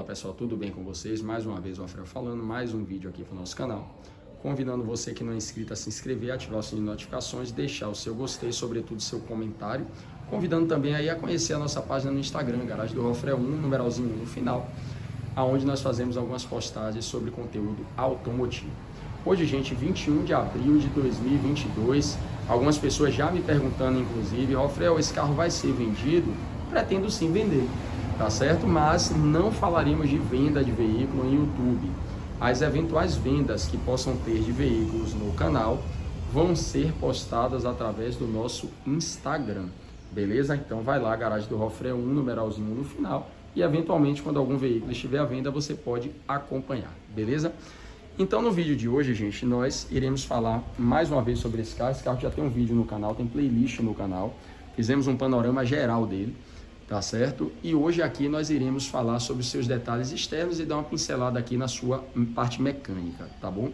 Fala pessoal, tudo bem com vocês? Mais uma vez o Alfredo falando, mais um vídeo aqui para o nosso canal. Convidando você que não é inscrito a se inscrever, ativar o sininho de notificações, deixar o seu gostei, sobretudo seu comentário. Convidando também aí a conhecer a nossa página no Instagram, Garagem do Alfredo 1, numeralzinho 1 no final, aonde nós fazemos algumas postagens sobre conteúdo automotivo. Hoje, gente, 21 de abril de 2022, algumas pessoas já me perguntando, inclusive, Alfredo, esse carro vai ser vendido? Pretendo sim vender, tá certo? Mas não falaremos de venda de veículo em YouTube. As eventuais vendas que possam ter de veículos no canal vão ser postadas através do nosso Instagram, beleza? Então vai lá, Garagem do Alfredo 1, numeralzinho 1 no final, e eventualmente quando algum veículo estiver à venda, você pode acompanhar, beleza? Então no vídeo de hoje, gente, nós iremos falar mais uma vez sobre esse carro. Esse carro já tem um vídeo no canal, tem playlist no canal, fizemos um panorama geral dele, tá certo? E hoje aqui nós iremos falar sobre os seus detalhes externos e dar uma pincelada aqui na sua parte mecânica, tá bom?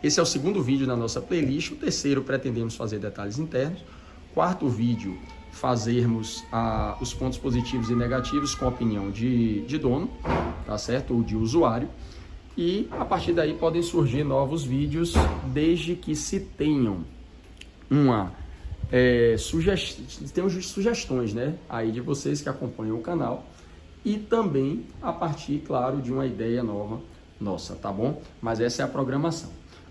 Esse é o segundo vídeo da nossa playlist, o terceiro pretendemos fazer detalhes internos, quarto vídeo fazermos os pontos positivos e negativos com a opinião de dono, tá certo? Ou de usuário. E a partir daí podem surgir novos vídeos, desde que se tenham sugestões, né, aí de vocês que acompanham o canal, e também a partir, claro, de uma ideia nova nossa, tá bom? Mas essa é a programação.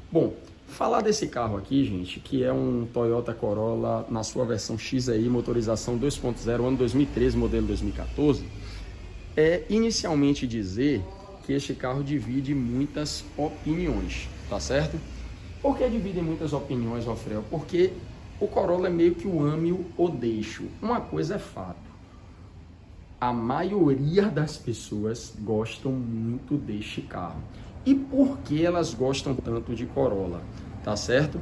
Bom, falar desse carro aqui, gente, que é um Toyota Corolla na sua versão XEI, motorização 2.0, ano 2013, modelo 2014, é inicialmente dizer que este carro divide muitas opiniões, tá certo? Por que divide muitas opiniões, Alfredo? Porque o Corolla é meio que o ame ou deixo. Uma coisa é fato, a maioria das pessoas gostam muito deste carro. E por que elas gostam tanto de Corolla, tá certo?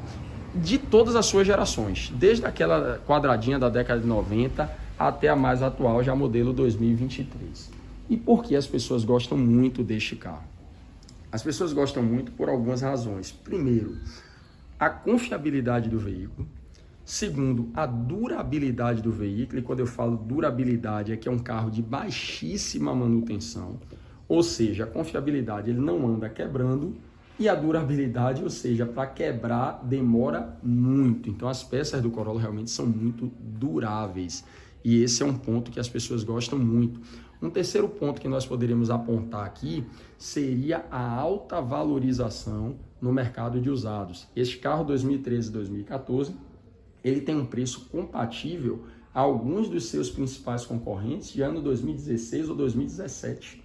De todas as suas gerações, desde aquela quadradinha da década de 90 até a mais atual, já modelo 2023. E por que as pessoas gostam muito deste carro? As pessoas gostam muito por algumas razões. Primeiro, a confiabilidade do veículo. Segundo, a durabilidade do veículo. E quando eu falo durabilidade, é que é um carro de baixíssima manutenção. Ou seja, a confiabilidade, ele não anda quebrando. E a durabilidade, ou seja, para quebrar demora muito. Então as peças do Corolla realmente são muito duráveis. E esse é um ponto que as pessoas gostam muito. Um terceiro ponto que nós poderíamos apontar aqui seria a alta valorização no mercado de usados. Este carro 2013 e 2014, ele tem um preço compatível a alguns dos seus principais concorrentes de ano 2016 ou 2017.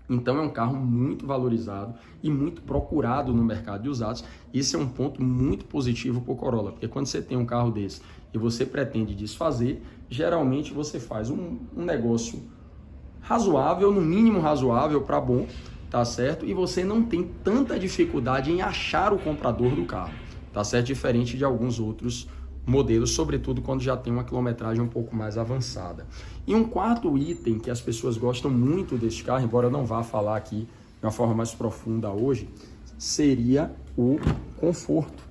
Então é um carro muito valorizado e muito procurado no mercado de usados. Esse é um ponto muito positivo para o Corolla, porque quando você tem um carro desse e você pretende desfazer, geralmente você faz um negócio razoável, no mínimo razoável para bom, tá certo? E você não tem tanta dificuldade em achar o comprador do carro, tá certo? Diferente de alguns outros modelos, sobretudo quando já tem uma quilometragem um pouco mais avançada. E um quarto item que as pessoas gostam muito deste carro, embora eu não vá falar aqui de uma forma mais profunda hoje, seria o conforto.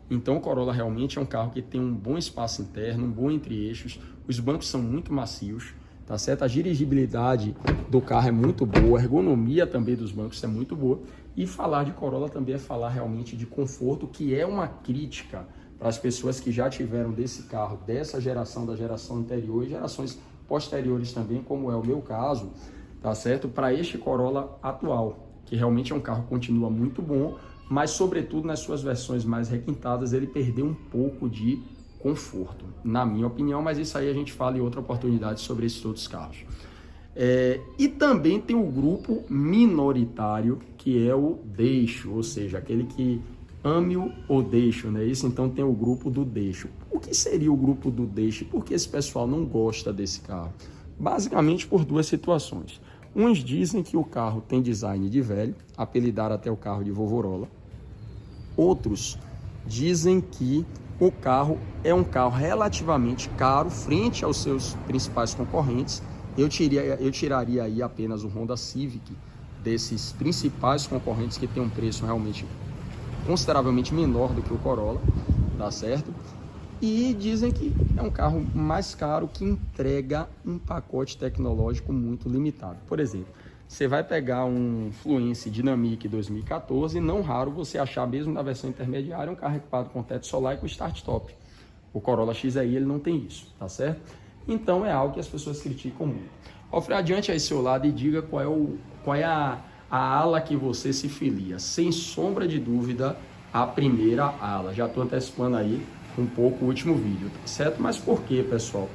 Então o Corolla realmente é um carro que tem um bom espaço interno, um bom entre-eixos, os bancos são muito macios, tá certo? A dirigibilidade do carro é muito boa, a ergonomia também dos bancos é muito boa. E falar de Corolla também é falar realmente de conforto, que é uma crítica para as pessoas que já tiveram desse carro, dessa geração, da geração anterior e gerações posteriores também, como é o meu caso, tá certo? Para este Corolla atual, que realmente é um carro que continua muito bom, mas sobretudo nas suas versões mais requintadas, ele perdeu um pouco de conforto, na minha opinião, mas isso aí a gente fala em outra oportunidade sobre esses outros carros. E também tem o grupo minoritário, que é o deixo, ou seja, aquele que ame ou deixo, né? Isso, então tem o grupo do deixo. O que seria o grupo do deixo? Por que esse pessoal não gosta desse carro? Basicamente por duas situações. Uns dizem que o carro tem design de velho, apelidaram até o carro de vovorola. Outros dizem que o carro é um carro relativamente caro frente aos seus principais concorrentes. Eu tiraria aí apenas o Honda Civic desses principais concorrentes que tem um preço realmente consideravelmente menor do que o Corolla, tá certo? E dizem que é um carro mais caro que entrega um pacote tecnológico muito limitado. Por exemplo, você vai pegar um Fluence Dynamic 2014, não raro você achar mesmo na versão intermediária um carro equipado com teto solar e com start-stop. O Corolla XI ele não tem isso, tá certo? Então é algo que as pessoas criticam muito. Alfredo, adiante aí seu lado e diga qual é a ala que você se filia. Sem sombra de dúvida, a primeira ala. Já estou antecipando aí um pouco o último vídeo, tá certo? Mas por quê, pessoal?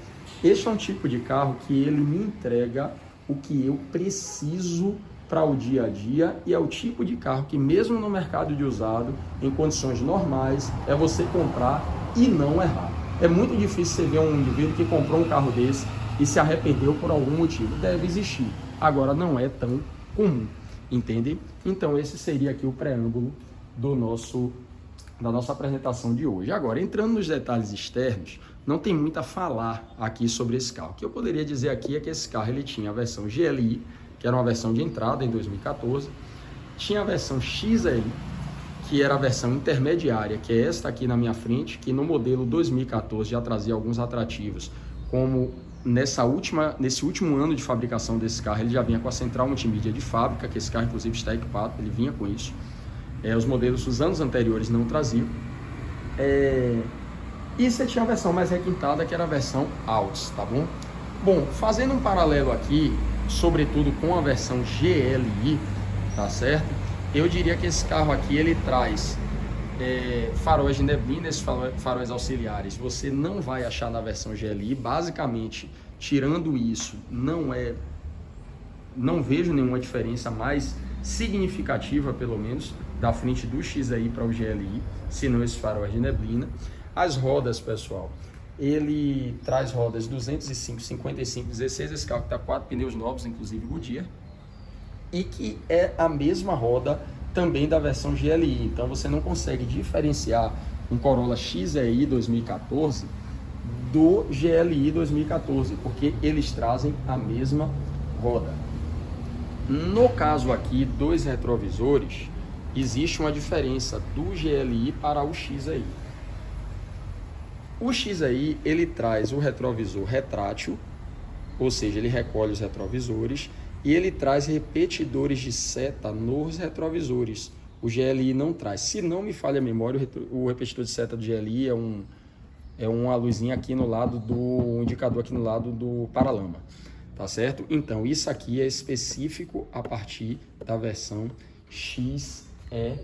Este é um tipo de carro que ele me entrega o que eu preciso para o dia a dia e é o tipo de carro que mesmo no mercado de usado, em condições normais, é você comprar e não errar. É muito difícil você ver um indivíduo que comprou um carro desse e se arrependeu por algum motivo. Deve existir. Agora não é tão comum, entende? Então esse seria aqui o preâmbulo da nossa apresentação de hoje. Agora, entrando nos detalhes externos, não tem muito a falar aqui sobre esse carro. O que eu poderia dizer aqui é que esse carro ele tinha a versão GLI, que era uma versão de entrada em 2014, tinha a versão XL, que era a versão intermediária, que é esta aqui na minha frente, que no modelo 2014 já trazia alguns atrativos, como nesse último ano de fabricação desse carro, ele já vinha com a central multimídia de fábrica, que esse carro inclusive está equipado, ele vinha com isso. Os modelos dos anos anteriores não traziam. E você tinha a versão mais requintada, que era a versão Altis, tá bom? Bom, fazendo um paralelo aqui, sobretudo com a versão GLI, tá certo? Eu diria que esse carro aqui, ele traz faróis de neblina, esses faróis auxiliares, você não vai achar na versão GLI. Basicamente, tirando isso, não vejo nenhuma diferença mais significativa, pelo menos, da frente do XI para o GLI, se não esses faróis de neblina. As rodas, pessoal, ele traz rodas 205, 55, 16, esse carro está 4 pneus novos, inclusive Goodyear, e que é a mesma roda também da versão GLI. Então você não consegue diferenciar um Corolla XEI 2014 do GLI 2014, porque eles trazem a mesma roda. No caso aqui dos retrovisores, existe uma diferença do GLI para o XEI. O XEI, ele traz o retrovisor retrátil, ou seja, ele recolhe os retrovisores, e ele traz repetidores de seta nos retrovisores. O GLI não traz. Se não me falha a memória, o repetidor de seta do GLI é uma luzinha aqui no lado um indicador aqui no lado do paralama, tá certo? Então, isso aqui é específico a partir da versão XEI,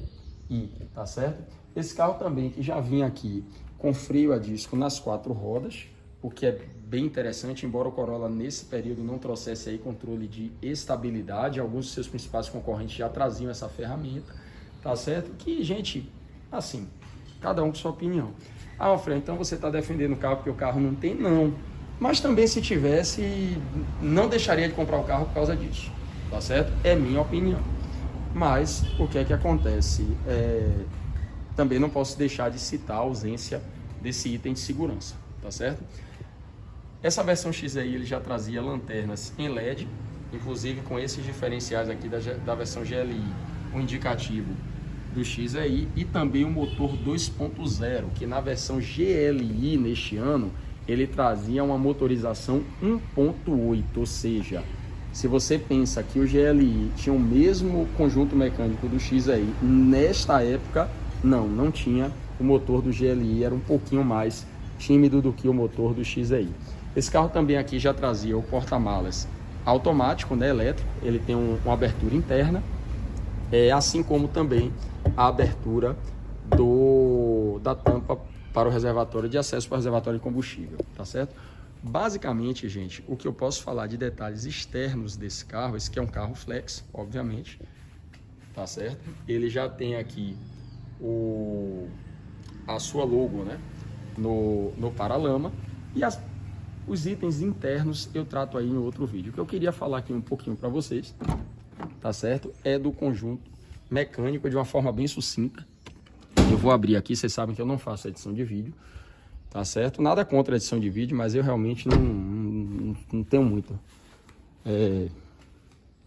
tá certo? Esse carro também que já vinha aqui com freio a disco nas 4 rodas, o que é bem interessante, embora o Corolla nesse período não trouxesse aí controle de estabilidade, alguns dos seus principais concorrentes já traziam essa ferramenta, tá certo? Que, gente, assim, cada um com sua opinião. Ah, Alfredo, então você está defendendo o carro porque o carro não tem? Não. Mas também se tivesse, não deixaria de comprar o carro por causa disso, tá certo? É minha opinião. Mas o que é que acontece? Também não posso deixar de citar a ausência desse item de segurança, tá certo? Essa versão XI ele já trazia lanternas em LED, inclusive com esses diferenciais aqui da versão GLI, o indicativo do XI e também o motor 2.0, que na versão GLI neste ano ele trazia uma motorização 1.8, ou seja, se você pensa que o GLI tinha o mesmo conjunto mecânico do XI, nesta época não tinha. O motor do GLI era um pouquinho mais tímido do que o motor do XI. Esse carro também aqui já trazia o porta-malas automático, né, elétrico. Ele tem uma abertura interna, assim como também a abertura da tampa para o reservatório de acesso para o reservatório de combustível, tá certo? Basicamente, gente, o que eu posso falar de detalhes externos desse carro, esse aqui é um carro flex, obviamente, tá certo? Ele já tem aqui a sua logo, né, no paralama, e os itens internos eu trato aí em outro vídeo. O que eu queria falar aqui um pouquinho para vocês, tá certo? É do conjunto mecânico de uma forma bem sucinta. Eu vou abrir aqui, vocês sabem que eu não faço edição de vídeo, tá certo? Nada contra a edição de vídeo, mas eu realmente não tenho muito,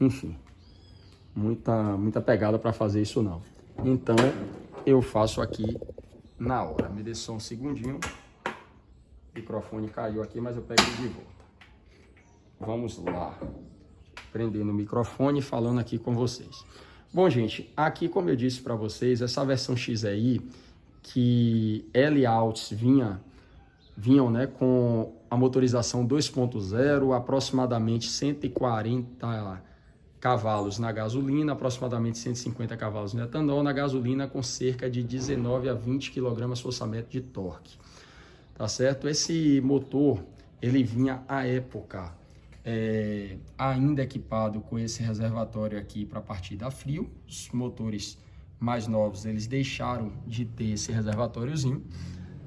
enfim, muita pegada para fazer isso não. Então, eu faço aqui na hora. Me dê só um segundinho. O microfone caiu aqui, mas eu peguei de volta. Vamos lá. Prendendo o microfone e falando aqui com vocês. Bom, gente, aqui como eu disse para vocês, essa versão XEI que L-Autos vinham, né, com a motorização 2.0, aproximadamente 140 cavalos na gasolina, aproximadamente 150 cavalos no etanol, na gasolina com cerca de 19 a 20 kgfm de torque. Tá certo? Esse motor, ele vinha à época ainda equipado com esse reservatório aqui para partida a frio. Os motores mais novos, eles deixaram de ter esse reservatóriozinho,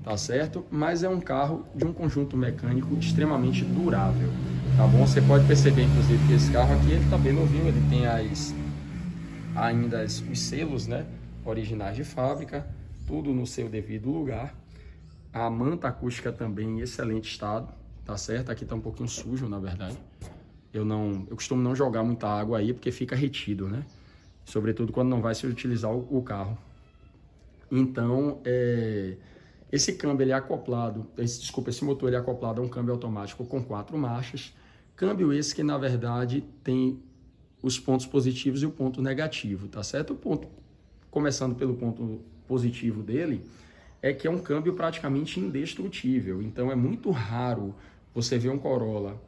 tá certo? Mas é um carro de um conjunto mecânico extremamente durável, tá bom? Você pode perceber, inclusive, que esse carro aqui, ele tá bem novinho, ele tem ainda os selos, né, originais de fábrica, tudo no seu devido lugar. A manta acústica também em excelente estado, tá certo? Aqui tá um pouquinho sujo, na verdade. Eu costumo não jogar muita água aí, porque fica retido, né? Sobretudo quando não vai se utilizar o carro. Então, esse câmbio ele é acoplado, esse motor ele é acoplado a um câmbio automático com 4 marchas. Câmbio esse que, na verdade, tem os pontos positivos e o ponto negativo, tá certo? Começando pelo ponto positivo dele, é que é um câmbio praticamente indestrutível. Então, é muito raro você ver um Corolla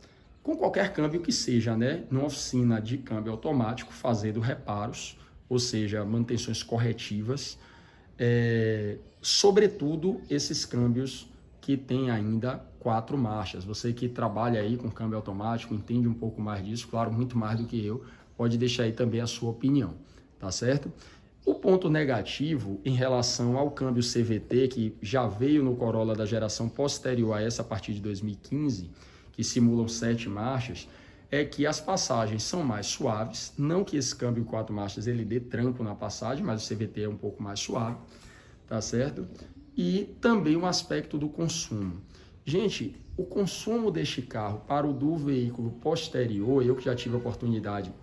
com qualquer câmbio que seja, né, numa oficina de câmbio automático, fazendo reparos, ou seja, manutenções corretivas, sobretudo esses câmbios que tem ainda 4 marchas. Você que trabalha aí com câmbio automático, entende um pouco mais disso, claro, muito mais do que eu, pode deixar aí também a sua opinião, tá certo? O ponto negativo em relação ao câmbio CVT, que já veio no Corolla da geração posterior a essa, a partir de 2015, que simulam 7 marchas, é que as passagens são mais suaves. Não que esse câmbio 4 marchas ele dê tranco na passagem, mas o CVT é um pouco mais suave, tá certo? E também o aspecto do consumo. Gente, o consumo deste carro para o do veículo posterior, eu que já tive a oportunidade,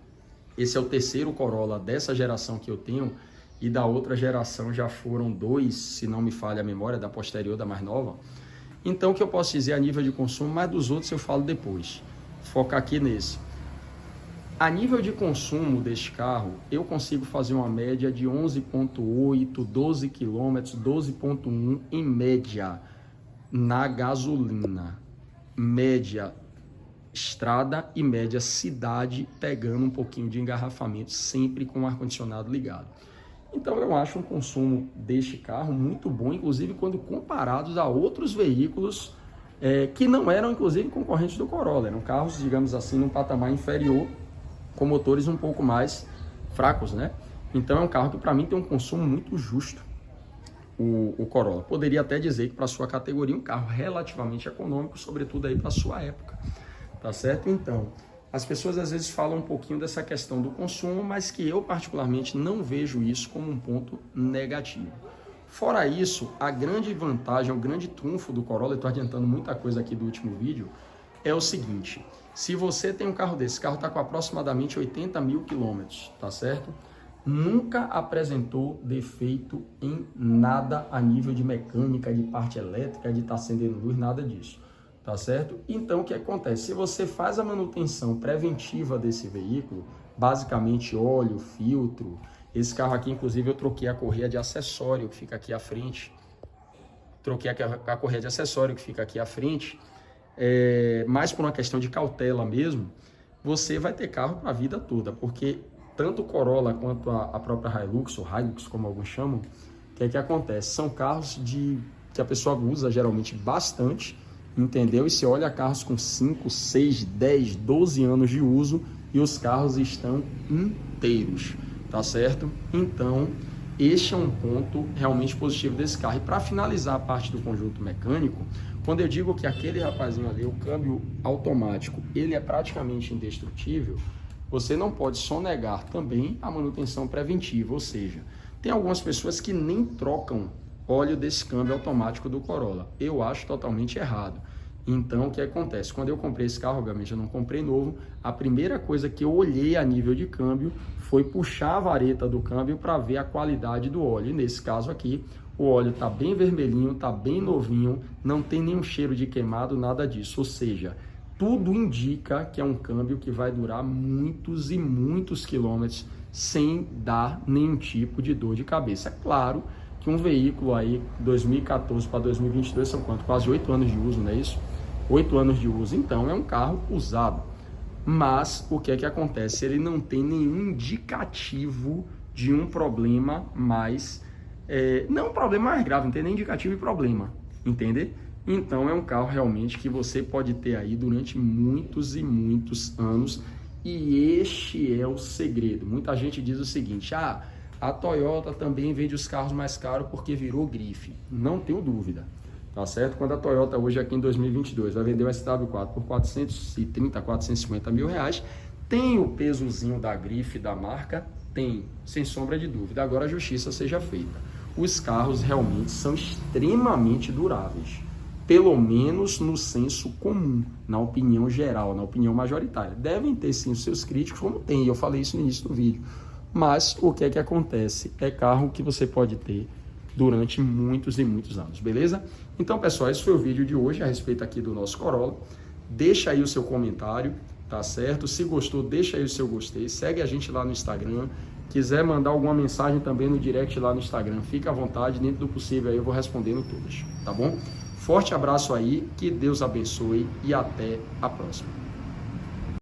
esse é o terceiro Corolla dessa geração que eu tenho, e da outra geração já foram 2, se não me falha a memória, da posterior, da mais nova. Então, o que eu posso dizer a nível de consumo, mas dos outros eu falo depois. Focar aqui nesse. A nível de consumo deste carro, eu consigo fazer uma média de 11,8, 12 km, 12,1 em média na gasolina. Média estrada e média cidade, pegando um pouquinho de engarrafamento, sempre com o ar-condicionado ligado. Então eu acho um consumo deste carro muito bom, inclusive quando comparados a outros veículos que não eram inclusive concorrentes do Corolla, eram carros, digamos assim, num patamar inferior, com motores um pouco mais fracos, né? Então é um carro que para mim tem um consumo muito justo, o Corolla. Poderia até dizer que para sua categoria um carro relativamente econômico, sobretudo aí para sua época, tá certo? Então, as pessoas às vezes falam um pouquinho dessa questão do consumo, mas que eu particularmente não vejo isso como um ponto negativo. Fora isso, a grande vantagem, o grande trunfo do Corolla, eu estou adiantando muita coisa aqui do último vídeo, é o seguinte: se você tem um carro desse, esse carro está com aproximadamente 80 mil quilômetros, tá certo? Nunca apresentou defeito em nada a nível de mecânica, de parte elétrica, de estar acendendo luz, nada disso. Tá certo? Então, o que acontece? Se você faz a manutenção preventiva desse veículo, basicamente óleo, filtro, esse carro aqui, inclusive, eu troquei a correia de acessório que fica aqui à frente. Troquei a correia de acessório que fica aqui à frente, mais por uma questão de cautela mesmo, você vai ter carro para a vida toda, porque tanto o Corolla quanto a própria Hilux, ou Hilux, como alguns chamam, o que é que acontece? São carros que a pessoa usa geralmente bastante, entendeu? E se olha carros com 5, 6, 10, 12 anos de uso e os carros estão inteiros, tá certo? Então, este é um ponto realmente positivo desse carro. E para finalizar a parte do conjunto mecânico, quando eu digo que aquele rapazinho ali, o câmbio automático, ele é praticamente indestrutível, você não pode sonegar também a manutenção preventiva, ou seja, tem algumas pessoas que nem trocam óleo desse câmbio automático do Corolla. Eu acho totalmente errado. Então, o que acontece? Quando eu comprei esse carro, obviamente eu não comprei novo, a primeira coisa que eu olhei a nível de câmbio foi puxar a vareta do câmbio para ver a qualidade do óleo. E nesse caso aqui, o óleo está bem vermelhinho, está bem novinho, não tem nenhum cheiro de queimado, nada disso. Ou seja, tudo indica que é um câmbio que vai durar muitos e muitos quilômetros sem dar nenhum tipo de dor de cabeça. É claro que um veículo aí, 2014 para 2022, são quanto? Quase 8 anos de uso, não é isso? 8 anos de uso, então é um carro usado. Mas o que é que acontece? Ele não tem nenhum indicativo de um problema mais... não um problema mais grave, não tem nem indicativo de problema, entende? Então é um carro realmente que você pode ter aí durante muitos e muitos anos, e este é o segredo. Muita gente diz o seguinte: a Toyota também vende os carros mais caros porque virou grife. Não tenho dúvida, tá certo? Quando a Toyota hoje aqui em 2022 vai vender o SW4 por 430, 450 mil reais, tem o pesozinho da grife da marca? Tem, sem sombra de dúvida. Agora a justiça seja feita. Os carros realmente são extremamente duráveis, pelo menos no senso comum, na opinião geral, na opinião majoritária. Devem ter sim os seus críticos, como tem, eu falei isso no início do vídeo. Mas o que é que acontece? É carro que você pode ter durante muitos e muitos anos, beleza? Então, pessoal, esse foi o vídeo de hoje a respeito aqui do nosso Corolla. Deixa aí o seu comentário, tá certo? Se gostou, deixa aí o seu gostei, segue a gente lá no Instagram. Quiser mandar alguma mensagem também no direct lá no Instagram, fica à vontade, dentro do possível aí eu vou respondendo todas, tá bom? Forte abraço aí, que Deus abençoe e até a próxima.